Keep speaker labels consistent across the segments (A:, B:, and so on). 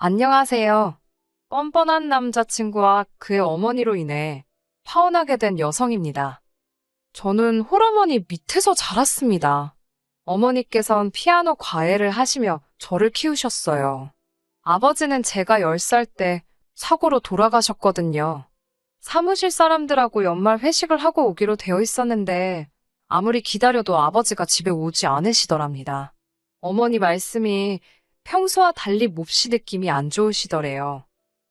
A: 안녕하세요. 뻔뻔한 남자친구와 그의 어머니로 인해 파혼하게 된 여성입니다. 저는 홀어머니 밑에서 자랐습니다. 어머니께선 피아노 과외를 하시며 저를 키우셨어요. 아버지는 제가 10살 때 사고로 돌아가셨거든요. 사무실 사람들하고 연말 회식을 하고 오기로 되어 있었는데 아무리 기다려도 아버지가 집에 오지 않으시더랍니다. 어머니 말씀이 평소와 달리 몹시 느낌이 안 좋으시더래요.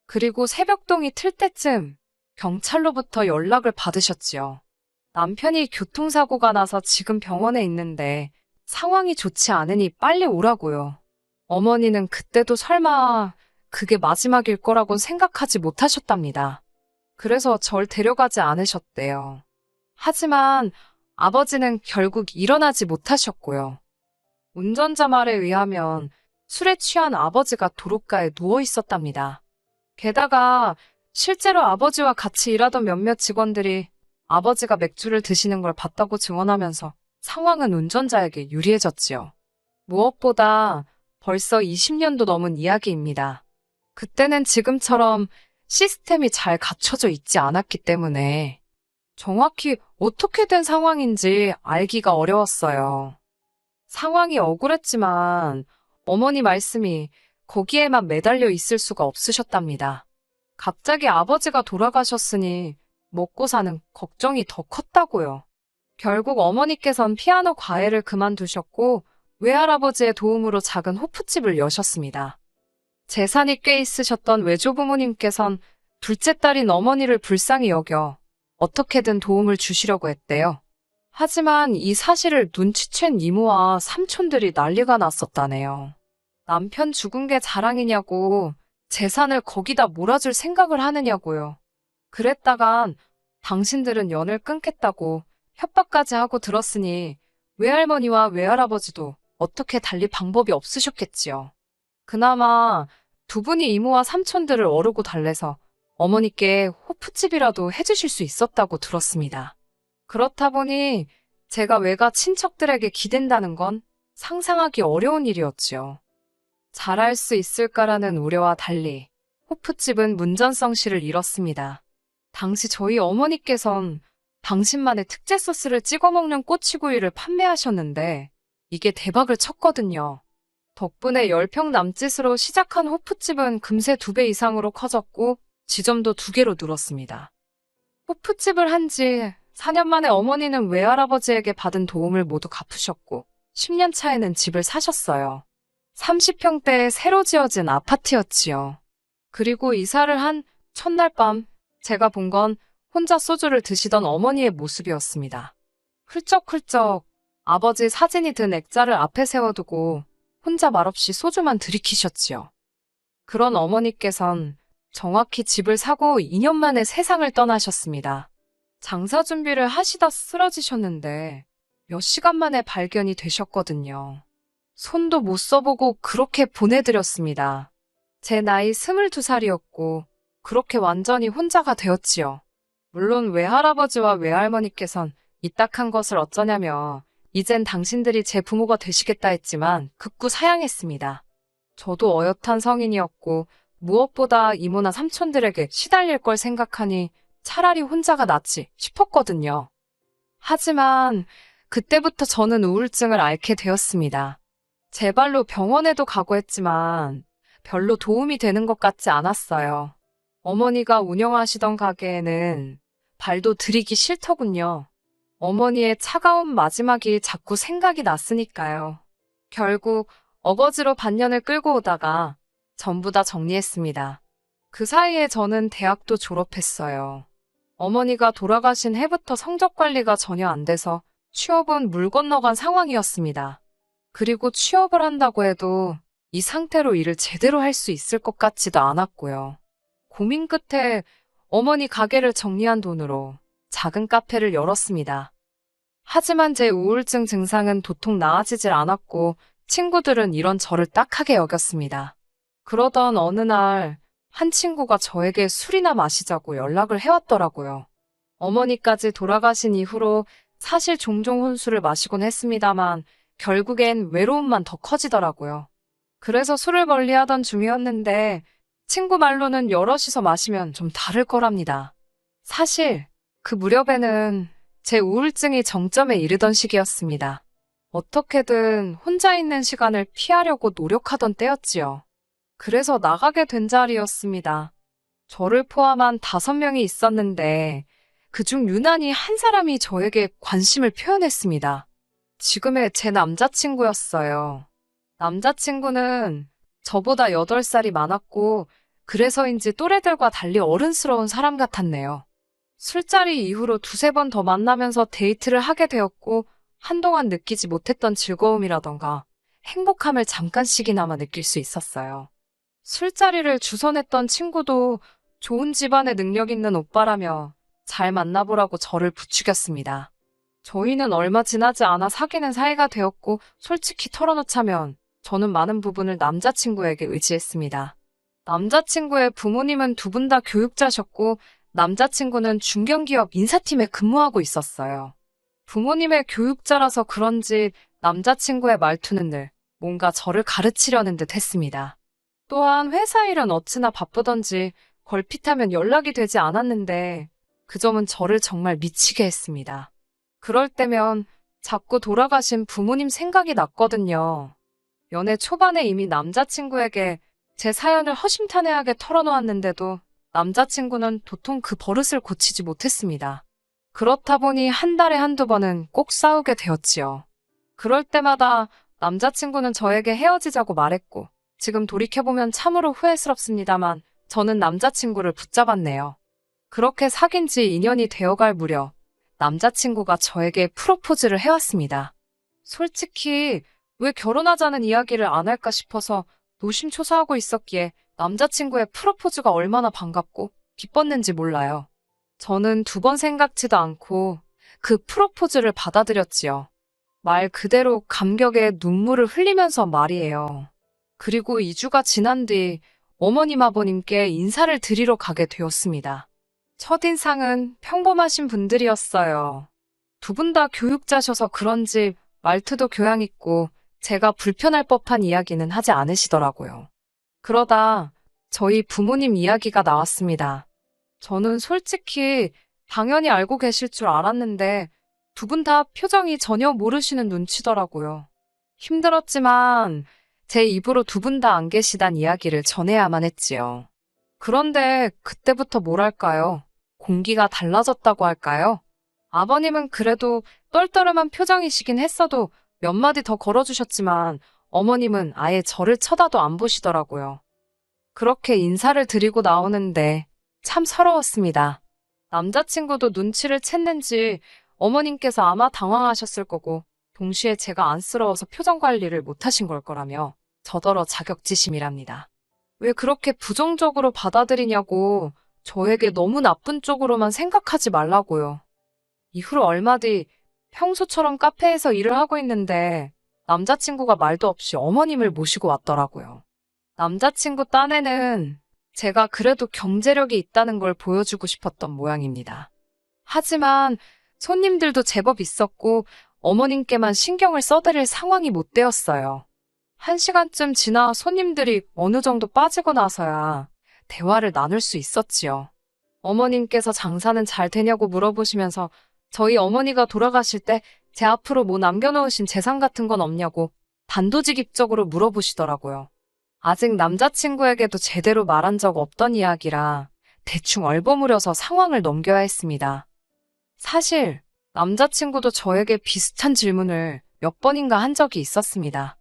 A: 그리고 새벽동이 틀 때쯤 경찰로부터 연락을 받으셨지요. 남편이 교통사고가 나서 지금 병원에 있는데 상황이 좋지 않으니 빨리 오라고요. 어머니는 그때도 설마 그게 마지막일 거라곤 생각하지 못하셨답니다. 그래서 절 데려가지 않으셨대요. 하지만 아버지는 결국 일어나지 못하셨고요. 운전자 말에 의하면 술에 취한 아버지가 도로가에 누워 있었답니다. 게다가 실제로 아버지와 같이 일하던 몇몇 직원들이 아버지가 맥주를 드시는 걸 봤다고 증언하면서 상황은 운전자에게 유리해졌지요. 무엇보다 벌써 20년도 넘은 이야기입니다. 그때는 지금처럼 시스템이 잘 갖춰져 있지 않았기 때문에 정확히 어떻게 된 상황인지 알기가 어려웠어요. 상황이 억울했지만 어머니 말씀이 거기에만 매달려 있을 수가 없으셨답니다. 갑자기 아버지가 돌아가셨으니 먹고 사는 걱정이 더 컸다고요. 결국 어머니께선 피아노 과외를 그만두셨고 외할아버지의 도움으로 작은 호프집을 여셨습니다. 재산이 꽤 있으셨던 외조부모님께선 둘째 딸인 어머니를 불쌍히 여겨 어떻게든 도움을 주시려고 했대요. 하지만 이 사실을 눈치챈 이모와 삼촌들이 난리가 났었다네요. 남편 죽은 게 자랑이냐고 재산을 거기다 몰아줄 생각을 하느냐고요. 그랬다간 당신들은 연을 끊겠다고 협박까지 하고 들었으니 외할머니와 외할아버지도 어떻게 달리 방법이 없으셨겠지요. 그나마 두 분이 이모와 삼촌들을 어르고 달래서 어머니께 호프집이라도 해주실 수 있었다고 들었습니다. 그렇다 보니 제가 외가 친척들에게 기댄다는 건 상상하기 어려운 일이었지요. 잘할 수 있을까라는 우려와 달리 호프집은 문전성시를 잃었습니다. 당시 저희 어머니께선 당신만의 특제 소스를 찍어 먹는 꼬치구이를 판매하셨는데 이게 대박을 쳤거든요. 덕분에 10평 남짓으로 시작한 호프집은 금세 2배 이상으로 커졌고 지점도 2개로 늘었습니다. 호프집을 한 지 4년 만에 어머니는 외할아버지에게 받은 도움을 모두 갚으셨고 10년 차에는 집을 사셨어요. 30평대에 새로 지어진 아파트였지요. 그리고 이사를 한 첫날 밤 제가 본 건 혼자 소주를 드시던 어머니의 모습이었습니다. 훌쩍훌쩍 아버지 사진이 든 액자를 앞에 세워두고 혼자 말없이 소주만 들이키셨지요. 그런 어머니께선 정확히 집을 사고 2년 만에 세상을 떠나셨습니다. 장사 준비를 하시다 쓰러지셨는데 몇 시간 만에 발견이 되셨거든요. 손도 못 써보고 그렇게 보내드렸습니다. 제 나이 22살이었고 그렇게 완전히 혼자가 되었지요. 물론 외할아버지와 외할머니께선 이딱한 것을 어쩌냐며 이젠 당신들이 제 부모가 되시겠다 했지만 극구 사양했습니다. 저도 어엿한 성인이었고 무엇보다 이모나 삼촌들에게 시달릴 걸 생각하니 차라리 혼자가 낫지 싶었거든요. 하지만 그때부터 저는 우울증을 앓게 되었습니다. 제 발로 병원에도 가고 했지만 별로 도움이 되는 것 같지 않았어요. 어머니가 운영하시던 가게에는 발도 들이기 싫더군요. 어머니의 차가운 마지막이 자꾸 생각이 났으니까요. 결국 어거지로 반년을 끌고 오다가 전부 다 정리했습니다. 그 사이에 저는 대학도 졸업했어요. 어머니가 돌아가신 해부터 성적 관리가 전혀 안 돼서 취업은 물 건너간 상황이었습니다. 그리고 취업을 한다고 해도 이 상태로 일을 제대로 할 수 있을 것 같지도 않았고요. 고민 끝에 어머니 가게를 정리한 돈으로 작은 카페를 열었습니다. 하지만 제 우울증 증상은 도통 나아지질 않았고 친구들은 이런 저를 딱하게 여겼습니다. 그러던 어느 날 한 친구가 저에게 술이나 마시자고 연락을 해왔더라고요. 어머니까지 돌아가신 이후로 사실 종종 혼술을 마시곤 했습니다만 결국엔 외로움만 더 커지더라고요. 그래서 술을 멀리하던 중이었는데 친구 말로는 여럿이서 마시면 좀 다를 거랍니다. 사실 그 무렵에는 제 우울증이 정점에 이르던 시기였습니다. 어떻게든 혼자 있는 시간을 피하려고 노력하던 때였지요. 그래서 나가게 된 자리였습니다. 저를 포함한 5명이 있었는데 그중 유난히 한 사람이 저에게 관심을 표현했습니다. 지금의 제 남자친구였어요. 남자친구는 저보다 8살이 많았고 그래서인지 또래들과 달리 어른스러운 사람 같았네요. 술자리 이후로 2~3번 더 만나면서 데이트를 하게 되었고 한동안 느끼지 못했던 즐거움이라던가 행복함을 잠깐씩이나마 느낄 수 있었어요. 술자리를 주선했던 친구도 좋은 집안에 능력 있는 오빠라며 잘 만나보라고 저를 부추겼습니다. 저희는 얼마 지나지 않아 사귀는 사이가 되었고 솔직히 털어놓자면 저는 많은 부분을 남자친구에게 의지했습니다. 남자친구의 부모님은 2분 다 교육자셨고 남자친구는 중견기업 인사팀에 근무하고 있었어요. 부모님의 교육자라서 그런지 남자친구의 말투는 늘 뭔가 저를 가르치려는 듯 했습니다. 또한 회사 일은 어찌나 바쁘던지 걸핏하면 연락이 되지 않았는데 그 점은 저를 정말 미치게 했습니다. 그럴 때면 자꾸 돌아가신 부모님 생각이 났거든요. 연애 초반에 이미 남자친구에게 제 사연을 허심탄회하게 털어놓았는데도 남자친구는 도통 그 버릇을 고치지 못했습니다. 그렇다 보니 한 달에 1~2번은 꼭 싸우게 되었지요. 그럴 때마다 남자친구는 저에게 헤어지자고 말했고 지금 돌이켜보면 참으로 후회스럽습니다만 저는 남자친구를 붙잡았네요. 그렇게 사귄 지 2년이 되어갈 무렵 남자친구가 저에게 프로포즈를 해왔습니다. 솔직히 왜 결혼하자는 이야기를 안 할까 싶어서 노심초사하고 있었기에 남자친구의 프로포즈가 얼마나 반갑고 기뻤는지 몰라요. 저는 2번 생각지도 않고 그 프로포즈를 받아들였지요. 말 그대로 감격에 눈물을 흘리면서 말이에요. 그리고 2주가 지난 뒤 어머님 아버님께 인사를 드리러 가게 되었습니다. 첫인상은 평범하신 분들이었어요. 2분 다 교육자셔서 그런지 말투도 교양 있고 제가 불편할 법한 이야기는 하지 않으시더라고요. 그러다 저희 부모님 이야기가 나왔습니다. 저는 솔직히 당연히 알고 계실 줄 알았는데 2분 다 표정이 전혀 모르시는 눈치더라고요. 힘들었지만 제 입으로 2분 다 안 계시단 이야기를 전해야만 했지요. 그런데 그때부터 뭐랄까요? 공기가 달라졌다고 할까요? 아버님은 그래도 떨떠름한 표정이시긴 했어도 몇 마디 더 걸어주셨지만 어머님은 아예 저를 쳐다도 안 보시더라고요. 그렇게 인사를 드리고 나오는데 참 서러웠습니다. 남자친구도 눈치를 챘는지 어머님께서 아마 당황하셨을 거고 동시에 제가 안쓰러워서 표정 관리를 못하신 걸 거라며 저더러 자격지심이랍니다. 왜 그렇게 부정적으로 받아들이냐고 저에게 너무 나쁜 쪽으로만 생각하지 말라고요. 이후로 얼마 뒤 평소처럼 카페에서 일을 하고 있는데 남자친구가 말도 없이 어머님을 모시고 왔더라고요. 남자친구 딴에는 제가 그래도 경제력이 있다는 걸 보여주고 싶었던 모양입니다. 하지만 손님들도 제법 있었고 어머님께만 신경을 써드릴 상황이 못 되었어요. 1시간쯤 지나 손님들이 어느 정도 빠지고 나서야 대화를 나눌 수 있었지요. 어머님께서 장사는 잘 되냐고 물어보시면서 저희 어머니가 돌아가실 때 제 앞으로 뭐 남겨놓으신 재산 같은 건 없냐고 단도직입적으로 물어보시더라고요. 아직 남자친구에게도 제대로 말한 적 없던 이야기라 대충 얼버무려서 상황을 넘겨야 했습니다. 사실 남자친구도 저에게 비슷한 질문을 몇 번인가 한 적이 있었습니다.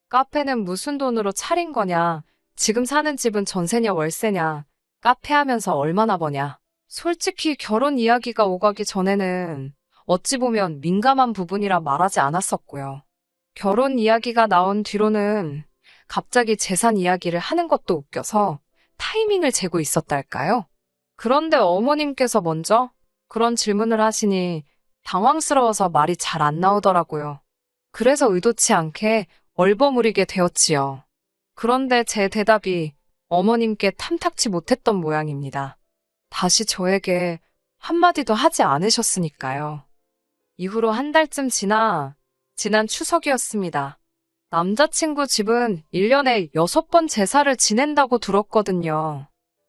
A: 카페는 무슨 돈으로 차린 거냐? 지금 사는 집은 전세냐 월세냐? 카페 하면서 얼마나 버냐? 솔직히 결혼 이야기가 오가기 전에는 어찌 보면 민감한 부분이라 말하지 않았었고요. 결혼 이야기가 나온 뒤로는 갑자기 재산 이야기를 하는 것도 웃겨서 타이밍을 재고 있었달까요? 그런데 어머님께서 먼저 그런 질문을 하시니 당황스러워서 말이 잘 안 나오더라고요. 그래서 의도치 않게 얼버무리게 되었지요. 그런데 제 대답이 어머님께 탐탁치 못했던 모양입니다. 다시 저에게 한마디도 하지 않으셨으니까요. 이후로 한 달쯤 지난 추석이었습니다. 남자친구 집은 1년에 6번 제사를 지낸다고 들었거든요.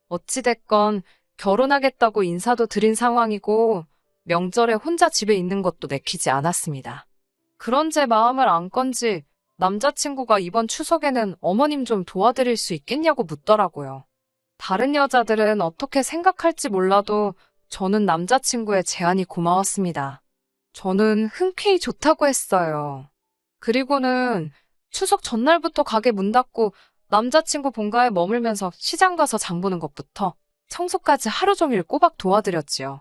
A: 어찌됐건 결혼하겠다고 인사도 드린 상황이고 명절에 혼자 집에 있는 것도 내키지 않았습니다. 그런 제 마음을 안 건지 남자친구가 이번 추석에는 어머님 좀 도와드릴 수 있겠냐고 묻더라고요. 다른 여자들은 어떻게 생각할지 몰라도 저는 남자친구의 제안이 고마웠습니다. 저는 흔쾌히 좋다고 했어요. 그리고는 추석 전날부터 가게 문 닫고 남자친구 본가에 머물면서 시장 가서 장 보는 것부터 청소까지 하루 종일 꼬박 도와드렸지요.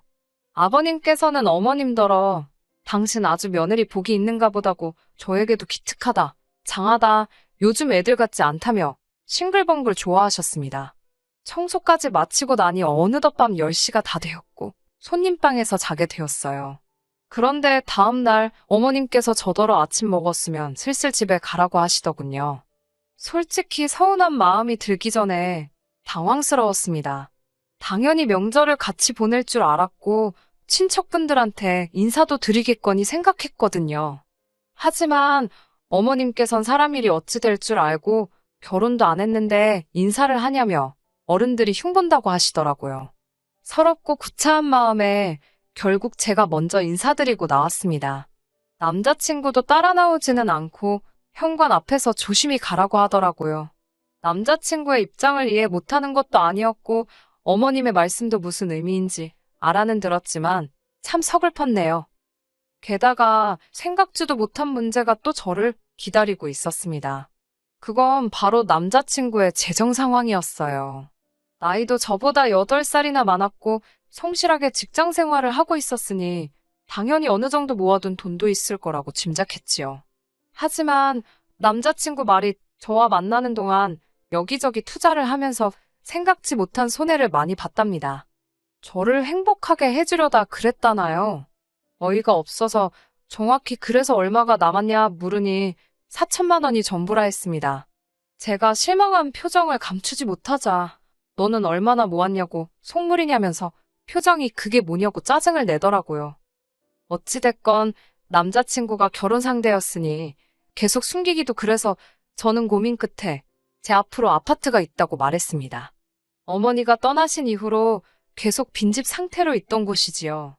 A: 아버님께서는 어머님더러 당신 아주 며느리 복이 있는가 보다고 저에게도 기특하다, 장하다, 요즘 애들 같지 않다며 싱글벙글 좋아하셨습니다. 청소까지 마치고 나니 어느덧 밤 10시가 다 되었고 손님방에서 자게 되었어요. 그런데 다음날 어머님께서 저더러 아침 먹었으면 슬슬 집에 가라고 하시더군요. 솔직히 서운한 마음이 들기 전에 당황스러웠습니다. 당연히 명절을 같이 보낼 줄 알았고 친척분들한테 인사도 드리겠거니 생각했거든요. 하지만 어머님께선 사람 일이 어찌 될 줄 알고 결혼도 안 했는데 인사를 하냐며 어른들이 흉본다고 하시더라고요. 서럽고 구차한 마음에 결국 제가 먼저 인사드리고 나왔습니다. 남자친구도 따라 나오지는 않고 현관 앞에서 조심히 가라고 하더라고요. 남자친구의 입장을 이해 못하는 것도 아니었고 어머님의 말씀도 무슨 의미인지 알아는 들었지만 참 서글펐네요. 게다가 생각지도 못한 문제가 또 저를 기다리고 있었습니다. 그건 바로 남자친구의 재정 상황이었어요. 나이도 저보다 8살이나 많았고 성실하게 직장 생활을 하고 있었으니 당연히 어느 정도 모아둔 돈도 있을 거라고 짐작했지요. 하지만 남자친구 말이 저와 만나는 동안 여기저기 투자를 하면서 생각지 못한 손해를 많이 봤답니다. 저를 행복하게 해주려다 그랬다나요? 어이가 없어서 정확히 그래서 얼마가 남았냐 물으니 4천만 원이 전부라 했습니다. 제가 실망한 표정을 감추지 못하자 너는 얼마나 모았냐고 속물이냐면서 표정이 그게 뭐냐고 짜증을 내더라고요. 어찌됐건 남자친구가 결혼 상대였으니 계속 숨기기도 그래서 저는 고민 끝에 제 앞으로 아파트가 있다고 말했습니다. 어머니가 떠나신 이후로 계속 빈집 상태로 있던 곳이지요.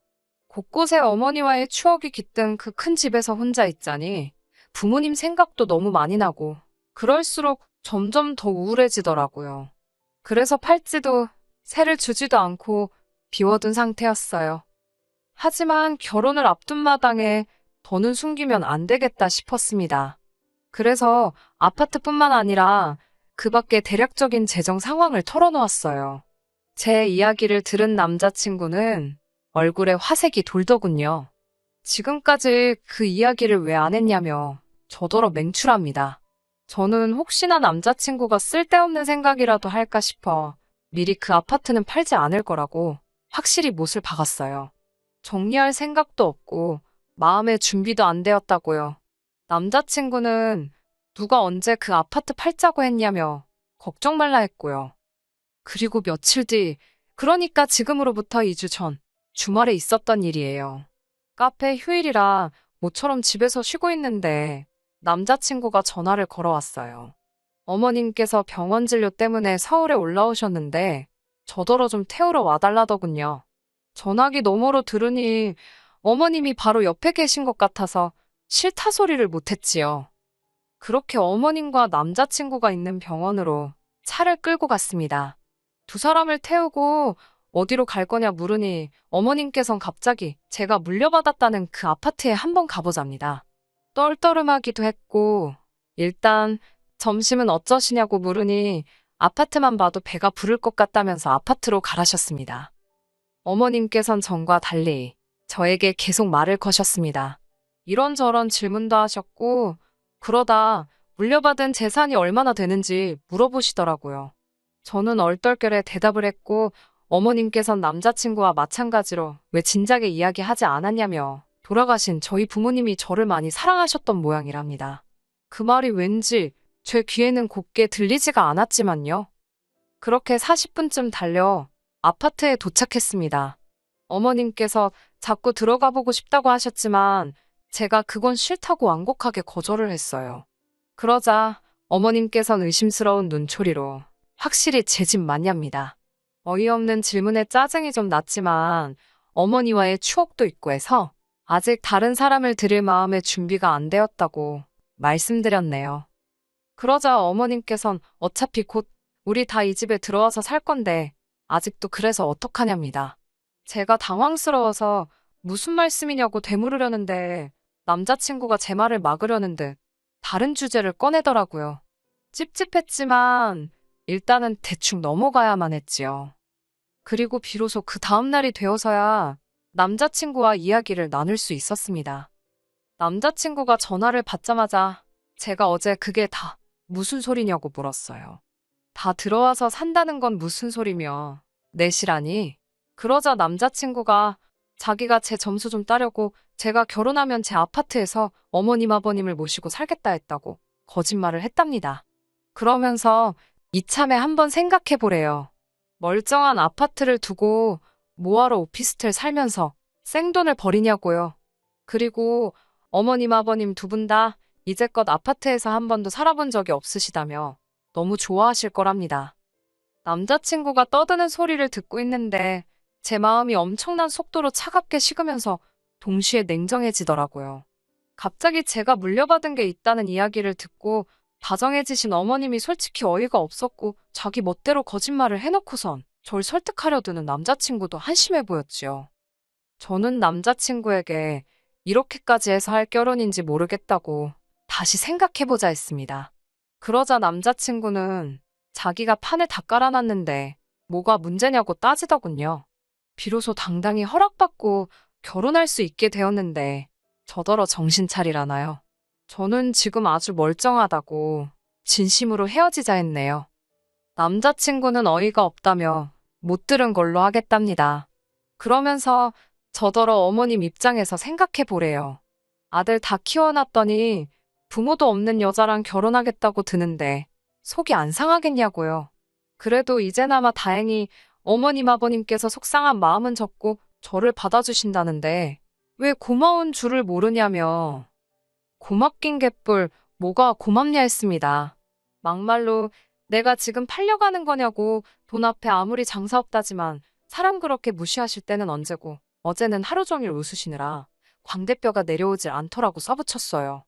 A: 곳곳에 어머니와의 추억이 깃든 그 큰 집에서 혼자 있자니 부모님 생각도 너무 많이 나고 그럴수록 점점 더 우울해지더라고요. 그래서 팔찌도 새를 주지도 않고 비워둔 상태였어요. 하지만 결혼을 앞둔 마당에 더는 숨기면 안 되겠다 싶었습니다. 그래서 아파트뿐만 아니라 그 밖에 대략적인 재정 상황을 털어놓았어요. 제 이야기를 들은 남자친구는 얼굴에 화색이 돌더군요. 지금까지 그 이야기를 왜 안 했냐며 저더러 맹출합니다. 저는 혹시나 남자친구가 쓸데없는 생각이라도 할까 싶어 미리 그 아파트는 팔지 않을 거라고 확실히 못을 박았어요. 정리할 생각도 없고 마음의 준비도 안 되었다고요. 남자친구는 누가 언제 그 아파트 팔자고 했냐며 걱정 말라 했고요. 그리고 며칠 뒤, 그러니까 지금으로부터 2주 전, 주말에 있었던 일이에요. 카페 휴일이라 모처럼 집에서 쉬고 있는데 남자친구가 전화를 걸어왔어요. 어머님께서 병원 진료 때문에 서울에 올라오셨는데 저더러 좀 태우러 와달라더군요. 전화기 너머로 들으니 어머님이 바로 옆에 계신 것 같아서 싫다 소리를 못했지요. 그렇게 어머님과 남자친구가 있는 병원으로 차를 끌고 갔습니다. 두 사람을 태우고 어디로 갈 거냐 물으니 어머님께선 갑자기 제가 물려받았다는 그 아파트에 한번 가보자입니다. 떨떠름하기도 했고 일단 점심은 어쩌시냐고 물으니 아파트만 봐도 배가 부를 것 같다면서 아파트로 가라셨습니다. 어머님께선 전과 달리 저에게 계속 말을 거셨습니다. 이런저런 질문도 하셨고 그러다 물려받은 재산이 얼마나 되는지 물어보시더라고요. 저는 얼떨결에 대답을 했고 어머님께선 남자친구와 마찬가지로 왜 진작에 이야기하지 않았냐며 돌아가신 저희 부모님이 저를 많이 사랑하셨던 모양이랍니다. 그 말이 왠지 제 귀에는 곱게 들리지가 않았지만요. 그렇게 40분쯤 달려 아파트에 도착했습니다. 어머님께서 자꾸 들어가 보고 싶다고 하셨지만 제가 그건 싫다고 완곡하게 거절을 했어요. 그러자 어머님께선 의심스러운 눈초리로 확실히 제 집 맞냐입니다. 어이없는 질문에 짜증이 좀 났지만 어머니와의 추억도 있고 해서 아직 다른 사람을 들일 마음의 준비가 안 되었다고 말씀드렸네요. 그러자 어머님께선 어차피 곧 우리 다 이 집에 들어와서 살 건데 아직도 그래서 어떡하냐입니다. 제가 당황스러워서 무슨 말씀이냐고 되물으려는데 남자친구가 제 말을 막으려는 듯 다른 주제를 꺼내더라고요. 찝찝했지만 일단은 대충 넘어가야만 했지요. 그리고 비로소 그 다음날이 되어서야 남자친구와 이야기를 나눌 수 있었습니다. 남자친구가 전화를 받자마자 제가 어제 그게 다 무슨 소리냐고 물었어요. 다 들어와서 산다는 건 무슨 소리며 내시라니? 그러자 남자친구가 자기가 제 점수 좀 따려고 제가 결혼하면 제 아파트에서 어머님 아버님을 모시고 살겠다 했다고 거짓말을 했답니다. 그러면서 이참에 한번 생각해 보래요. 멀쩡한 아파트를 두고 뭐하러 오피스텔 살면서 생돈을 버리냐고요. 그리고 어머님 아버님 두 분 다 이제껏 아파트에서 한 번도 살아본 적이 없으시다며 너무 좋아하실 거랍니다. 남자친구가 떠드는 소리를 듣고 있는데 제 마음이 엄청난 속도로 차갑게 식으면서 동시에 냉정해지더라고요. 갑자기 제가 물려받은 게 있다는 이야기를 듣고 다정해지신 어머님이 솔직히 어이가 없었고 자기 멋대로 거짓말을 해놓고선 절 설득하려 드는 남자친구도 한심해 보였지요. 저는 남자친구에게 이렇게까지 해서 할 결혼인지 모르겠다고 다시 생각해보자 했습니다. 그러자 남자친구는 자기가 판을 다 깔아놨는데 뭐가 문제냐고 따지더군요. 비로소 당당히 허락받고 결혼할 수 있게 되었는데 저더러 정신 차리라나요. 저는 지금 아주 멀쩡하다고 진심으로 헤어지자 했네요. 남자친구는 어이가 없다며 못 들은 걸로 하겠답니다. 그러면서 저더러 어머님 입장에서 생각해 보래요. 아들 다 키워놨더니 부모도 없는 여자랑 결혼하겠다고 드는데 속이 안 상하겠냐고요. 그래도 이제나마 다행히 어머님 아버님께서 속상한 마음은 접고 저를 받아주신다는데 왜 고마운 줄을 모르냐며. 고맙긴 개뿔 뭐가 고맙냐 했습니다. 막말로 내가 지금 팔려가는 거냐고 돈 앞에 아무리 장사 없다지만 사람 그렇게 무시하실 때는 언제고 어제는 하루 종일 웃으시느라 광대뼈가 내려오질 않더라고 써붙였어요.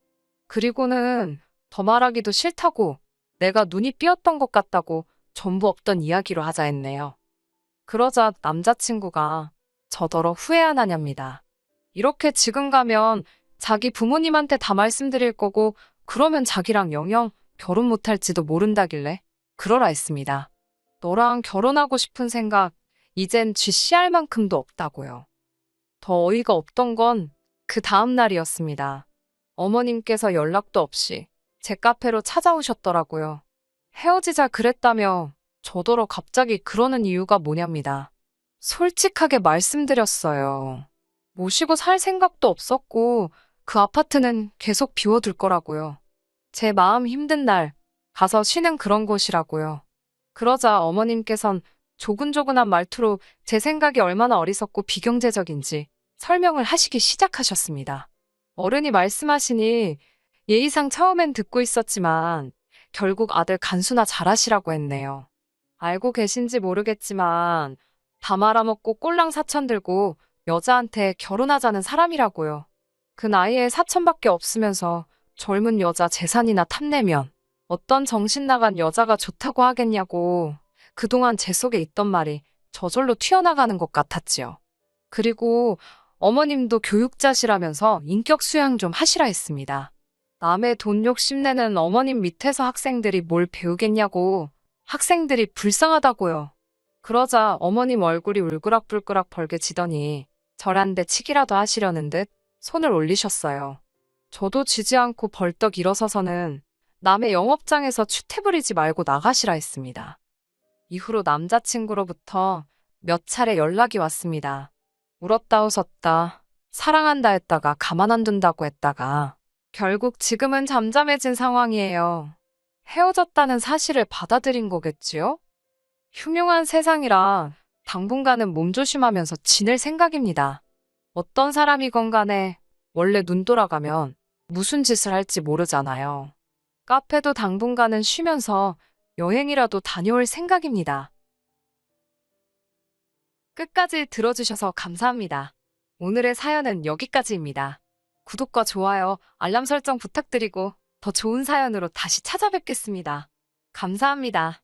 A: 그리고는 더 말하기도 싫다고 내가 눈이 삐었던 것 같다고 전부 없던 이야기로 하자 했네요. 그러자 남자친구가 저더러 후회 안 하냐입니다. 이렇게 지금 가면 자기 부모님한테 다 말씀드릴 거고 그러면 자기랑 영영 결혼 못할지도 모른다길래 그러라 했습니다. 너랑 결혼하고 싶은 생각 이젠 쥐씨할 만큼도 없다고요. 더 어이가 없던 건 그 다음 날이었습니다. 어머님께서 연락도 없이 제 카페로 찾아오셨더라고요. 헤어지자 그랬다며 저더러 갑자기 그러는 이유가 뭐냐입니다. 솔직하게 말씀드렸어요. 모시고 살 생각도 없었고 그 아파트는 계속 비워둘 거라고요. 제 마음 힘든 날 가서 쉬는 그런 곳이라고요. 그러자 어머님께선 조근조근한 말투로 제 생각이 얼마나 어리석고 비경제적인지 설명을 하시기 시작하셨습니다. 어른이 말씀하시니 예의상 처음엔 듣고 있었지만 결국 아들 간수나 잘하시라고 했네요. 알고 계신지 모르겠지만 다 말아먹고 꼴랑 사천 들고 여자한테 결혼하자는 사람이라고요. 그 나이에 사천밖에 없으면서 젊은 여자 재산이나 탐내면 어떤 정신 나간 여자가 좋다고 하겠냐고 그동안 제 속에 있던 말이 저절로 튀어나가는 것 같았지요. 그리고 어머님도 교육자시라면서 인격 수양 좀 하시라 했습니다. 남의 돈 욕심내는 어머님 밑에서 학생들이 뭘 배우겠냐고 학생들이 불쌍하다고요. 그러자 어머님 얼굴이 울그락불그락 벌개지더니 저란데 치기라도 하시려는 듯 손을 올리셨어요. 저도 지지 않고 벌떡 일어서서는 남의 영업장에서 추태 부리지 말고 나가시라 했습니다. 이후로 남자친구로부터 몇 차례 연락이 왔습니다. 울었다 웃었다, 사랑한다 했다가 가만 안 둔다고 했다가 결국 지금은 잠잠해진 상황이에요. 헤어졌다는 사실을 받아들인 거겠지요? 흉흉한 세상이라 당분간은 몸조심하면서 지낼 생각입니다. 어떤 사람이건 간에 원래 눈 돌아가면 무슨 짓을 할지 모르잖아요. 카페도 당분간은 쉬면서 여행이라도 다녀올 생각입니다. 끝까지 들어주셔서 감사합니다. 오늘의 사연은 여기까지입니다. 구독과 좋아요, 알람 설정 부탁드리고 더 좋은 사연으로 다시 찾아뵙겠습니다. 감사합니다.